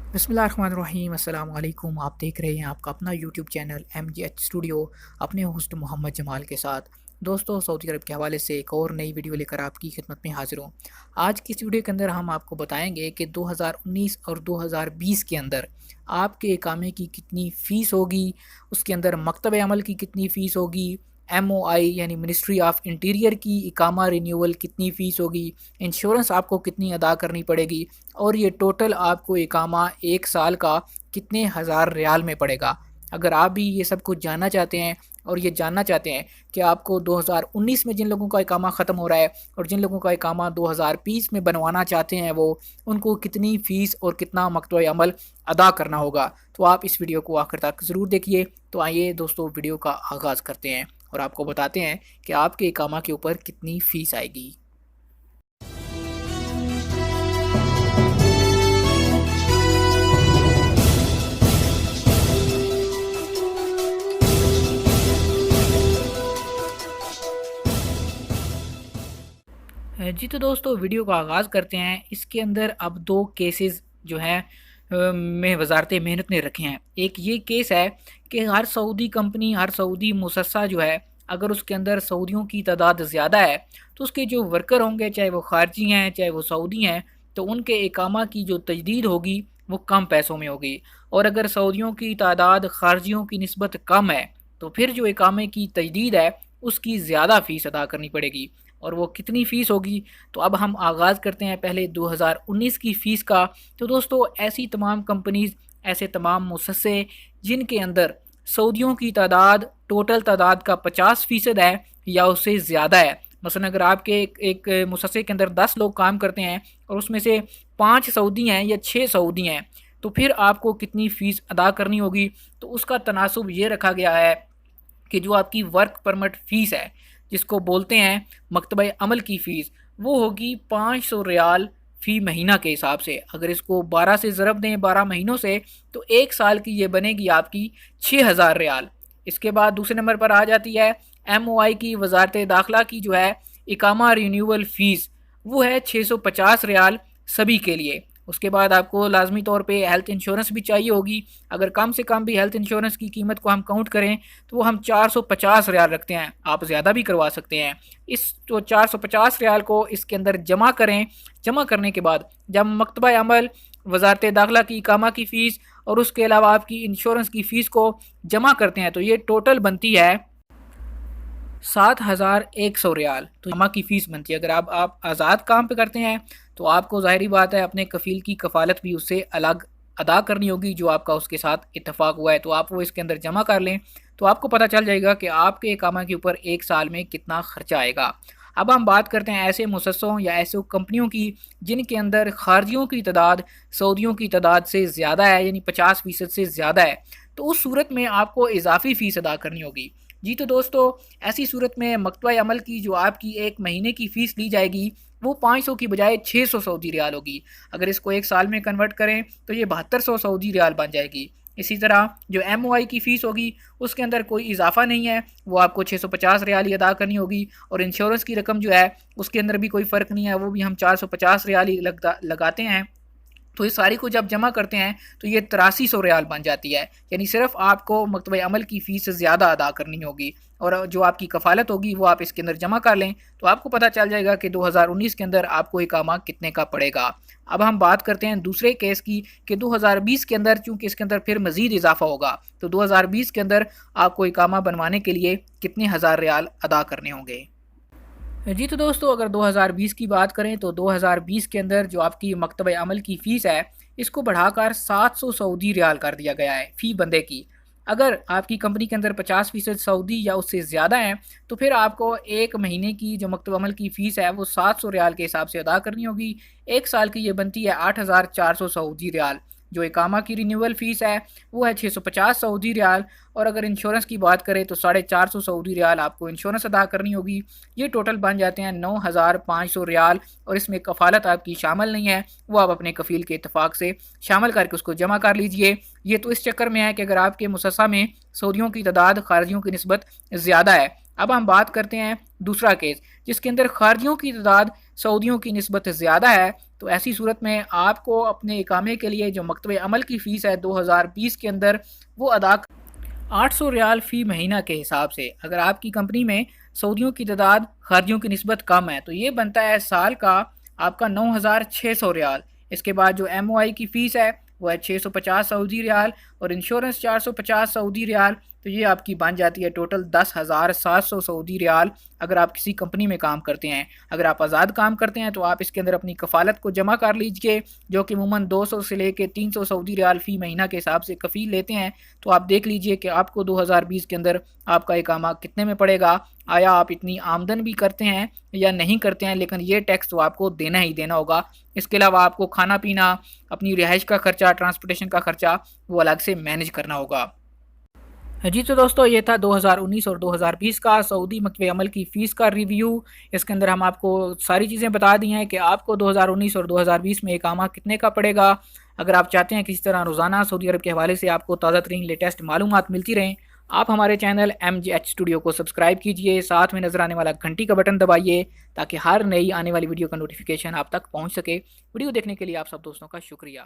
बिस्मिल्लाहिर्रहमानिर्रहीम। अस्सलाम वालेकुम। आप देख रहे हैं आपका अपना यूट्यूब चैनल MGH स्टूडियो अपने होस्ट मोहम्मद जमाल के साथ। दोस्तों, सऊदी अरब के हवाले से एक और नई वीडियो लेकर आपकी खिदमत में हाजिर हूँ। आज की इस वीडियो के अंदर हम आपको बताएंगे कि 2019 और 2020 के अंदर आपके इकामे की कितनी फ़ीस होगी, उसके अंदर मकतब अमल की कितनी फ़ीस होगी, MOI यानी मिनिस्ट्री ऑफ इंटीरियर की इकामा रिन्यूअल कितनी फ़ीस होगी, इंश्योरेंस आपको कितनी अदा करनी पड़ेगी और ये टोटल आपको इकामा एक साल का कितने हज़ार रियाल में पड़ेगा। अगर आप भी ये सब कुछ जानना चाहते हैं और ये जानना चाहते हैं कि आपको 2019 में जिन लोगों का इकामा ख़त्म हो रहा है और जिन लोगों का इकामा 2020 में बनवाना चाहते हैं वो उनको कितनी फ़ीस और कितना मकतब अमल अदा करना होगा, तो आप इस वीडियो को आखिर तक ज़रूर देखिए। तो आइए दोस्तों, वीडियो का आगाज़ करते हैं और आपको बताते हैं कि आपके इकामा के ऊपर कितनी फ़ीस आएगी। जी तो दोस्तों, वीडियो का आगाज़ करते हैं। इसके अंदर अब दो केसेस जो हैं में वजारत मेहनत ने रखे हैं। एक ये केस है कि हर सऊदी कंपनी, हर सऊदी मुसस्सा जो है, अगर उसके अंदर सऊदियों की तादाद ज़्यादा है तो उसके जो वर्कर होंगे, चाहे वो खारजी हैं चाहे वो सऊदी हैं, तो उनके इकामा की जो तजदीद होगी वो कम पैसों में होगी। और अगर सऊदियों की तादाद खारजियों की निस्बत कम है तो फिर जो इकामे की तजदीद है उसकी ज़्यादा फ़ीस अदा करनी पड़ेगी। और वो कितनी फ़ीस होगी, तो अब हम आगाज़ करते हैं पहले 2019 की फ़ीस का। तो दोस्तों, ऐसी तमाम कंपनीज़, ऐसे तमाम मुसस्से जिनके अंदर सऊदियों की तादाद टोटल तादाद का 50% है या उससे ज़्यादा है। मसलन अगर आपके एक मुसस्से के अंदर 10 लोग काम करते हैं और उसमें से 5 सऊदी हैं या 6 सऊदी हैं, तो फिर आपको कितनी फ़ीस अदा करनी होगी। तो उसका तनासुब ये रखा गया है कि जो आपकी वर्क परमिट फ़ीस है, जिसको बोलते हैं मकतब अमल की फ़ीस, वो होगी 500 रियाल फ़ी महीना के हिसाब से। अगर इसको 12 से ज़रब दें, 12 महीनों से, तो एक साल की ये बनेगी आपकी 6000 रियाल। इसके बाद दूसरे नंबर पर आ जाती है MOI की, वजारत दाखिला की जो है इकामा रिन्यूअल फ़ीस, वो है 650 रियाल सभी के लिए। उसके बाद आपको लाजमी तौर पे हेल्थ इंश्योरेंस भी चाहिए होगी। अगर कम से कम भी हेल्थ इंश्योरेंस की कीमत को हम काउंट करें तो वो हम 450 रियाल रखते हैं। आप ज़्यादा भी करवा सकते हैं। इस तो 450 रियाल को इसके अंदर जमा करें। जमा करने के बाद जब मकतबा अमल, वजारत दाखिला की इकामा की फ़ीस और उसके अलावा आपकी इंश्योरेंस की फ़ीस को जमा करते हैं तो ये टोटल बनती है 7100 रियाल। तो जमा की फ़ीस बनती है। अगर आप आज़ाद काम पे करते हैं तो आपको ज़ाहिरी बात है अपने कफ़ील की कफ़ालत भी उससे अलग अदा करनी होगी, जो आपका उसके साथ इत्तफ़ाक हुआ है। तो आप वो इसके अंदर जमा कर लें तो आपको पता चल जाएगा कि आपके इकामा के ऊपर एक साल में कितना ख़र्चा आएगा। अब हम बात करते हैं ऐसे मुसस्सों या ऐसे कंपनियों की जिनके अंदर खारजियों की तादाद सऊदियों की तादाद से ज़्यादा है, यानी 50% से ज़्यादा है। तो उस सूरत में आपको इजाफ़ी फ़ीस अदा करनी होगी। जी तो दोस्तों, ऐसी सूरत में मकतबा अमल की जो आपकी एक महीने की फ़ीस ली जाएगी वो 500 की बजाय 600 सऊदी रियाल होगी। अगर इसको एक साल में कन्वर्ट करें तो ये 7200 सऊदी रियाल बन जाएगी। इसी तरह जो MOI की फ़ीस होगी उसके अंदर कोई इजाफा नहीं है, वो आपको 650 रियाल ही अदा करनी होगी। और इंश्योरेंस की रकम जो है उसके अंदर भी कोई फ़र्क नहीं है, वो भी हम 450 रियाल ही लगाते हैं। तो इस सारी को जब जमा करते हैं तो ये 8300 रियाल बन जाती है। यानी सिर्फ आपको मकतब अमल की फ़ीस से ज़्यादा अदा करनी होगी और जो आपकी कफ़ालत होगी वो आप इसके अंदर जमा कर लें तो आपको पता चल जाएगा कि 2019 के अंदर आपको इकामा कितने का पड़ेगा। अब हम बात करते हैं दूसरे केस की कि 2020 के अंदर, चूँकि इसके अंदर फिर मज़ीद इजाफा होगा, तो 2020 के अंदर आपको इकामा बनवाने के लिए कितने हज़ार रियाल अदा करने होंगे। जी तो दोस्तों, अगर 2020 की बात करें तो 2020 के अंदर जो आपकी मकतब अमल की फ़ीस है इसको बढ़ाकर 700 सऊदी रियाल कर दिया गया है फ़ी बंदे की। अगर आपकी कंपनी के अंदर 50% सऊदी या उससे ज़्यादा है तो फिर आपको एक महीने की जो मकतब अमल की फ़ीस है वो 700 रियाल के हिसाब से अदा करनी होगी। एक साल की ये बनती है 8400 सऊदी रियाल। जो इकामा की रिन्यूअल फ़ीस है वो है 650 सऊदी रियाल। और अगर इंश्योरेंस की बात करें तो 450 सऊदी रियाल आपको इंश्योरेंस अदा करनी होगी। ये टोटल बन जाते हैं 9500 रियाल। और इसमें कफ़ालत आपकी शामिल नहीं है, वो आप अपने कफ़ील के इत्तफाक से शामिल करके उसको जमा कर लीजिए। ये तो इस चक्कर में है कि अगर आपके मुसस्सा में सऊदियों की तादाद खारजियों की निस्बत ज़्यादा है। अब हम बात करते हैं दूसरा केस जिसके अंदर खारजियों की तादाद सऊदियों की निस्बत ज़्यादा है। تو ایسی صورت میں آپ کو اپنے اقامے کے لیے جو مکتب عمل کی فیس ہے 2020 کے اندر وہ ادا 800 ریال فی مہینہ کے حساب سے. اگر آپ کی کمپنی میں سعودیوں کی تعداد خارجیوں کی نسبت کم ہے تو یہ بنتا ہے سال کا آپ کا 9600 ریال. اس کے بعد جو ایم او آئی کی فیس ہے وہ ہے 650 سعودی ریال اور انشورنس 450 سعودی ریال. تو یہ آپ کی بن جاتی ہے ٹوٹل 10,700 سعودی ریال اگر آپ کسی کمپنی میں کام کرتے ہیں. اگر آپ آزاد کام کرتے ہیں تو آپ اس کے اندر اپنی کفالت کو جمع کر لیجئے جو کہ عموماً 200 سے لے کے 300 سعودی ریال فی مہینہ کے حساب سے کفیل لیتے ہیں. تو آپ دیکھ لیجئے کہ آپ کو 2020 کے اندر آپ کا اقامہ کتنے میں پڑے گا. آیا آپ اتنی آمدن بھی کرتے ہیں یا نہیں کرتے ہیں، لیکن یہ ٹیکس تو آپ کو دینا ہی دینا ہوگا. اس کے علاوہ آپ کو کھانا پینا، اپنی رہائش کا خرچہ، ٹرانسپورٹیشن کا خرچہ وہ الگ سے مینج کرنا ہوگا. جی تو دوستو یہ تھا 2019 اور 2020 کا سعودی مکتب عمل کی فیس کا ریویو. اس کے اندر ہم آپ کو ساری چیزیں بتا دی ہیں کہ آپ کو 2019 اور 2020 میں اقامہ کتنے کا پڑے گا. اگر آپ چاہتے ہیں کسی طرح روزانہ سعودی عرب کے حوالے سے آپ کو تازہ ترین لیٹسٹ معلومات ملتی رہیں، آپ ہمارے چینل MGH اسٹوڈیو کو سبسکرائب کیجئے، ساتھ میں نظر آنے والا گھنٹی کا بٹن دبائیے تاکہ ہر نئی آنے والی ویڈیو کا نوٹیفیکیشن آپ تک پہنچ سکے. ویڈیو دیکھنے کے لیے آپ سب دوستوں کا شکریہ.